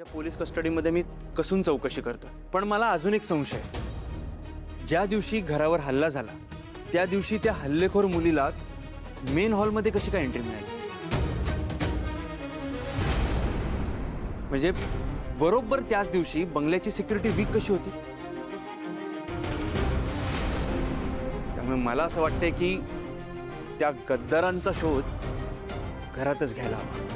माझ्या पोलीस कस्टडीमध्ये मी कसून चौकशी करतो, पण मला अजून एक संशय आहे. ज्या दिवशी घरावर हल्ला झाला त्या दिवशी त्या हल्लेखोर मुलीला मेन हॉलमध्ये कशी काय एंट्री मिळाली? म्हणजे बरोबर त्याच दिवशी बंगल्याची सिक्युरिटी वीक कशी होती? त्यामुळे मला असं वाटतंय की त्या गद्दारांचा शोध घरातच घ्यायला हवा.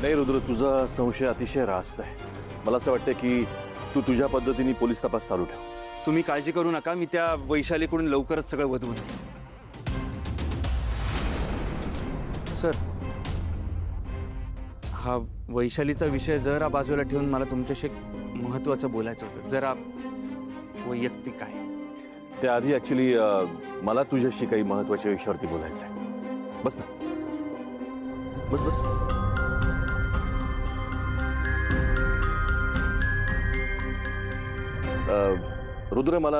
नाही रुद्र, तुझा संशय अतिशय रास्त आहे. मला असं वाटतं की तू तुझ्या पद्धतीने पोलीस तपास चालू ठेव. तुम्ही काळजी करू नका, मी त्या वैशालीकडून लवकरच सगळं वधवून घेईन. सर, हा वैशालीचा विषय जरा बाजूला ठेवून मला तुमच्याशी महत्त्वाचं बोलायचं होतं, जरा वैयक्तिक आहे. त्याआधी ॲक्च्युली मला तुझ्याशी काही महत्त्वाच्या विषयावरती बोलायचं आहे. बस ना, बस बस. रुद्र, मला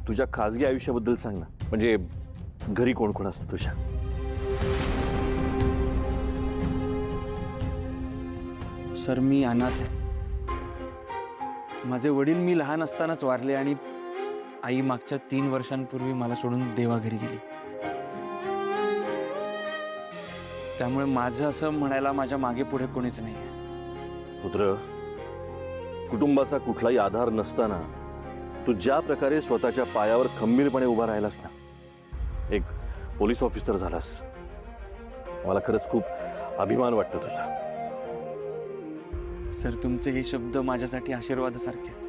तुझ्या खाजगी आयुष्याबद्दल सांग ना. म्हणजे घरी कोण कोण असतं तुझ्या? सर, मी अनाथ आहे. माझे वडील मी लहान असतानाच वारले आणि आई मागच्या 3 वर्षांपूर्वी मला सोडून देवाघरी गेली. त्यामुळे माझं असं म्हणायला माझ्या मागे पुढे कोणीच नाही आहे. रुद्र, कुटुंबाचा कुठलाही आधार नसताना तू ज्या प्रकारे स्वतःच्या पायावर खंबीरपणे उभा राहिलास ना, एक पोलीस ऑफिसर झालास, मला खरंच खूप अभिमान वाटतो तुझा. सर, तुमचे हे शब्द माझ्यासाठी आशीर्वादासारखे आहेत.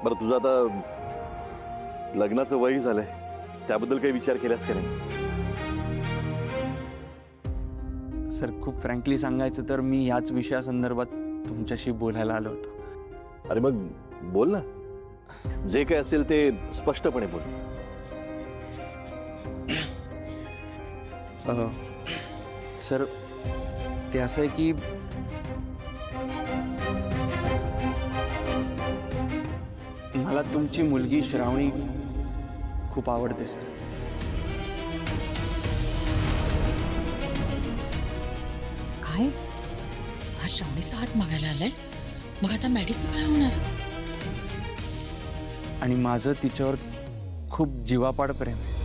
बरं, तुझं आता लग्नाचं वय झालंय, त्याबद्दल काही विचार केलास का नाही? सर, खूप फ्रँकली सांगायचं तर मी याच विषयासंदर्भात तुमच्याशी बोलायला आलो होतो. अरे मग बोल ना, जे काय असेल ते स्पष्टपणे बोल. सर, ते असं आहे की मला तुमची मुलगी श्रावणी खूप आवडते सर. काय हा श्रावणीचा हात मागायला आलाय? मग आता मॅडीचं काय होणार? आणि माझं तिच्यावर खूप जीवापाड प्रेम आहे.